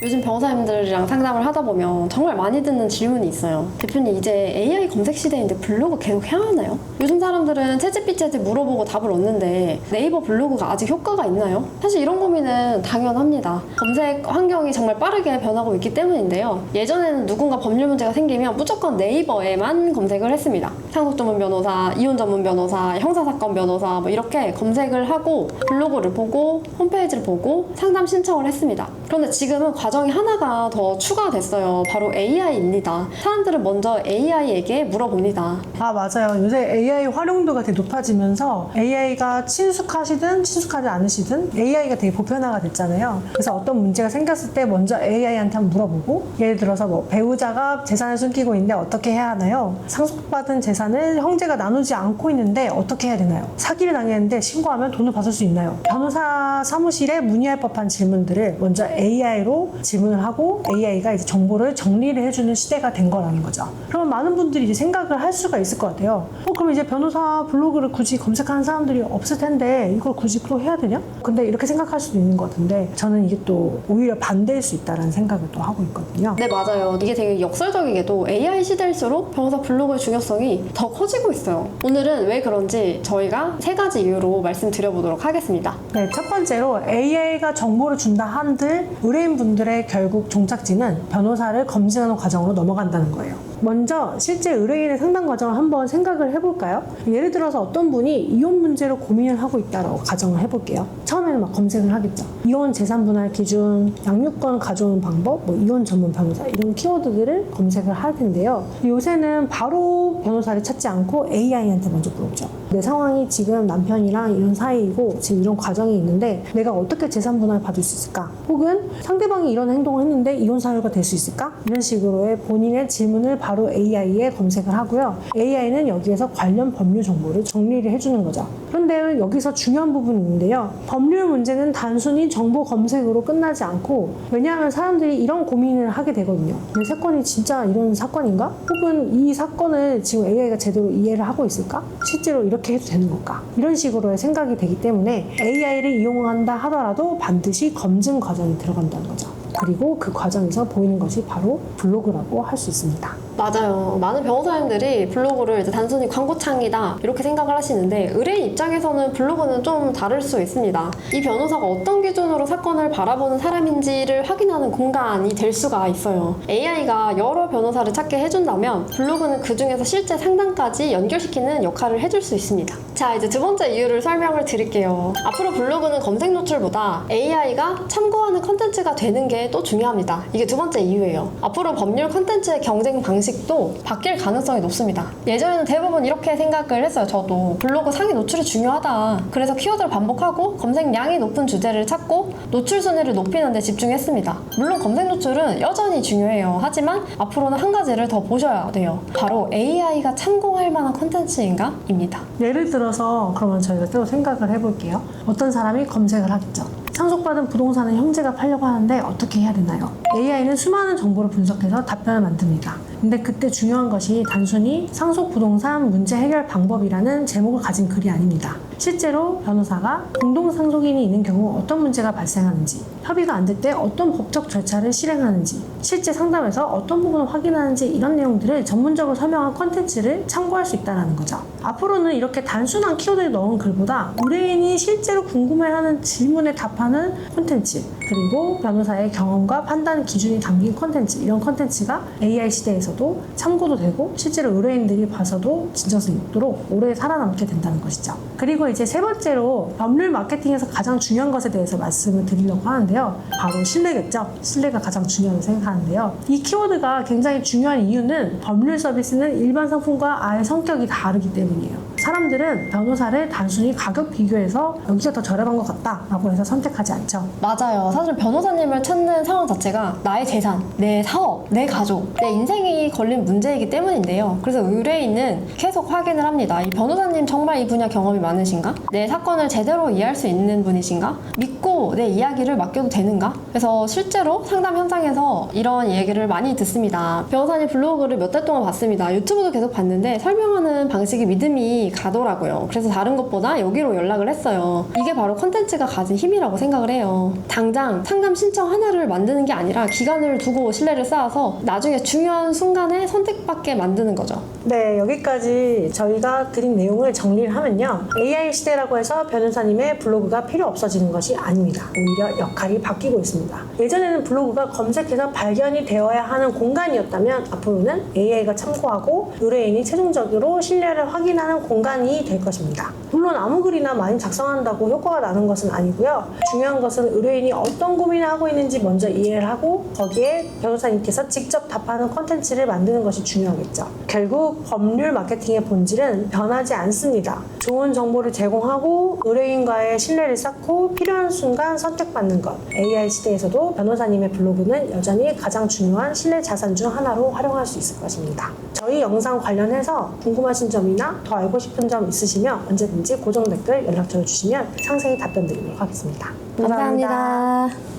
요즘 변호사님들이랑 상담을 하다 보면 정말 많이 듣는 질문이 있어요. 대표님, 이제 AI 검색 시대인데 블로그 계속 해야 하나요? 요즘 사람들은 챗GPT한테 물어보고 답을 얻는데 네이버 블로그가 아직 효과가 있나요? 사실 이런 고민은 당연합니다. 검색 환경이 정말 빠르게 변하고 있기 때문인데요. 예전에는 누군가 법률 문제가 생기면 무조건 네이버에만 검색을 했습니다. 상속 전문 변호사, 이혼 전문 변호사, 형사사건 변호사 뭐 이렇게 검색을 하고 블로그를 보고 홈페이지를 보고 상담 신청을 했습니다. 그런데 지금은 과정이 하나가 더 추가됐어요. 바로 AI입니다. 사람들은 먼저 AI에게 물어봅니다. 아, 맞아요. 요새 AI 활용도가 되게 높아지면서 AI가 친숙하시든 친숙하지 않으시든 AI가 되게 보편화가 됐잖아요. 그래서 어떤 문제가 생겼을 때 먼저 AI한테 한번 물어보고, 예를 들어서 뭐 배우자가 재산을 숨기고 있는데 어떻게 해야 하나요? 상속받은 재산을 형제가 나누지 않고 있는데 어떻게 해야 되나요? 사기를 당했는데 신고하면 돈을 받을 수 있나요? 변호사 사무실에 문의할 법한 질문들을 먼저 AI로 질문을 하고 AI가 이제 정보를 정리를 해주는 시대가 된 거라는 거죠. 그러면 많은 분들이 이제 생각을 할 수가 있을 것 같아요. 그럼 이제 변호사 블로그를 굳이 검색하는 사람들이 없을 텐데 이걸 굳이 또 해야 되냐? 근데 이렇게 생각할 수도 있는 것 같은데, 저는 이게 또 오히려 반대일 수 있다는 생각을 또 하고 있거든요. 네, 맞아요. 이게 되게 역설적이게도 AI 시대일수록 변호사 블로그의 중요성이 더 커지고 있어요. 오늘은 왜 그런지 저희가 3가지 이유로 말씀드려보도록 하겠습니다. 네, 첫 번째로 AI가 정보를 준다 한들 의뢰인분들의 결국 종착지는 변호사를 검증하는 과정으로 넘어간다는 거예요. 먼저 실제 의뢰인의 상담 과정을 한번 생각을 해볼까요? 예를 들어서 어떤 분이 이혼 문제로 고민을 하고 있다라고 가정을 해볼게요. 처음에는 막 검색을 하겠죠. 이혼 재산 분할 기준, 양육권 가져오는 방법, 뭐 이혼 전문 변호사 이런 키워드들을 검색을 할 텐데요. 요새는 바로 변호사를 찾지 않고 AI한테 먼저 물어보죠. 내 상황이 지금 남편이랑 이런 사이이고 지금 이런 과정이 있는데 내가 어떻게 재산 분할 받을 수 있을까? 혹은 상대방이 이런 행동을 했는데 이혼 사유가 될 수 있을까? 이런 식으로의 본인의 질문을 바로 AI에 검색을 하고요. AI는 여기에서 관련 법률 정보를 정리를 해주는 거죠. 그런데 여기서 중요한 부분이 있는데요. 법률 문제는 단순히 정보 검색으로 끝나지 않고, 왜냐하면 사람들이 이런 고민을 하게 되거든요. 내 사건이 진짜 이런 사건인가? 혹은 이 사건을 지금 AI가 제대로 이해를 하고 있을까? 실제로 이렇게 해도 되는 걸까? 이런 식으로의 생각이 되기 때문에 AI를 이용한다 하더라도 반드시 검증 과정이 들어간다는 거죠. 그리고 그 과정에서 보이는 것이 바로 블로그라고 할 수 있습니다. 맞아요. 많은 변호사님들이 블로그를 이제 단순히 광고창이다 이렇게 생각을 하시는데, 의뢰인 입장에서는 블로그는 좀 다를 수 있습니다. 이 변호사가 어떤 기준으로 사건을 바라보는 사람인지를 확인하는 공간이 될 수가 있어요. AI가 여러 변호사를 찾게 해준다면 블로그는 그 중에서 실제 상담까지 연결시키는 역할을 해줄 수 있습니다. 자, 이제 두 번째 이유를 설명을 드릴게요. 앞으로 블로그는 검색 노출보다 AI가 참고하는 컨텐츠가 되는 게 또 중요합니다. 이게 두 번째 이유예요. 앞으로 법률 컨텐츠의 경쟁 방식도 바뀔 가능성이 높습니다. 예전에는 대부분 이렇게 생각을 했어요. 저도 블로그 상위 노출이 중요하다. 그래서 키워드를 반복하고 검색량이 높은 주제를 찾고 노출 순위를 높이는 데 집중했습니다. 물론 검색 노출은 여전히 중요해요. 하지만 앞으로는 한 가지를 더 보셔야 돼요. 바로 AI가 참고할 만한 컨텐츠인가? 입니다. 예를 들어서 그러면 저희가 또 생각을 해볼게요. 어떤 사람이 검색을 하겠죠. 상속받은 부동산을 형제가 팔려고 하는데 어떻게 해야 되나요? AI는 수많은 정보를 분석해서 답변을 만듭니다. 근데 그때 중요한 것이 단순히 상속 부동산 문제 해결 방법이라는 제목을 가진 글이 아닙니다. 실제로 변호사가 공동 상속인이 있는 경우 어떤 문제가 발생하는지, 협의가 안 될 때 어떤 법적 절차를 실행하는지, 실제 상담에서 어떤 부분을 확인하는지, 이런 내용들을 전문적으로 설명한 컨텐츠를 참고할 수 있다는 거죠. 앞으로는 이렇게 단순한 키워드를 넣은 글보다 의뢰인이 실제로 궁금해하는 질문에 답하는 콘텐츠, 그리고 변호사의 경험과 판단 기준이 담긴 콘텐츠, 이런 콘텐츠가 AI 시대에서도 참고도 되고 실제로 의뢰인들이 봐서도 진정성이 있도록 오래 살아남게 된다는 것이죠. 그리고 이제 세 번째로 법률 마케팅에서 가장 중요한 것에 대해서 말씀을 드리려고 하는데요. 바로 신뢰겠죠. 신뢰가 가장 중요하다고 생각하는데요. 이 키워드가 굉장히 중요한 이유는 법률 서비스는 일반 상품과 아예 성격이 다르기 때문이에요. 사람들은 변호사를 단순히 가격 비교해서 여기가 더 저렴한 것 같다 라고 해서 선택하지 않죠. 맞아요. 사실 변호사님을 찾는 상황 자체가 나의 재산, 내 사업, 내 가족, 내 인생이 걸린 문제이기 때문인데요. 그래서 의뢰인은 계속 확인을 합니다. 이 변호사님 정말 이 분야 경험이 많으신가? 내 사건을 제대로 이해할 수 있는 분이신가? 믿고 내 이야기를 맡겨도 되는가? 그래서 실제로 상담 현장에서 이런 얘기를 많이 듣습니다. 변호사님 블로그를 몇 달 동안 봤습니다. 유튜브도 계속 봤는데 설명하는 방식이 믿음이 마음이 가더라고요. 그래서 다른 것보다 여기로 연락을 했어요. 이게 바로 컨텐츠가 가진 힘이라고 생각을 해요. 당장 상담 신청 하나를 만드는 게 아니라 기간을 두고 신뢰를 쌓아서 나중에 중요한 순간에 선택받게 만드는 거죠. 네, 여기까지 저희가 드린 내용을 정리를 하면요. AI 시대라고 해서 변호사님의 블로그가 필요 없어지는 것이 아닙니다. 오히려 역할이 바뀌고 있습니다. 예전에는 블로그가 검색해서 발견이 되어야 하는 공간이었다면 앞으로는 AI가 참고하고 의뢰인이 최종적으로 신뢰를 확인하는 공간이 될 것입니다. 물론 아무 글이나 많이 작성한다고 효과가 나는 것은 아니고요. 중요한 것은 의뢰인이 어떤 고민을 하고 있는지 먼저 이해를 하고 거기에 변호사님께서 직접 답하는 콘텐츠를 만드는 것이 중요하겠죠. 결국 법률 마케팅의 본질은 변하지 않습니다. 좋은 정보를 제공하고 의뢰인과의 신뢰를 쌓고 필요한 순간 선택받는 것. AI 시대에서도 변호사님의 블로그는 여전히 가장 중요한 신뢰 자산 중 하나로 활용할 수 있을 것입니다. 저희 영상 관련해서 궁금하신 점이나 더 알고 싶은 점 있으시면 언제든지 고정 댓글 연락처를 주시면 상세히 답변 드리도록 하겠습니다. 감사합니다.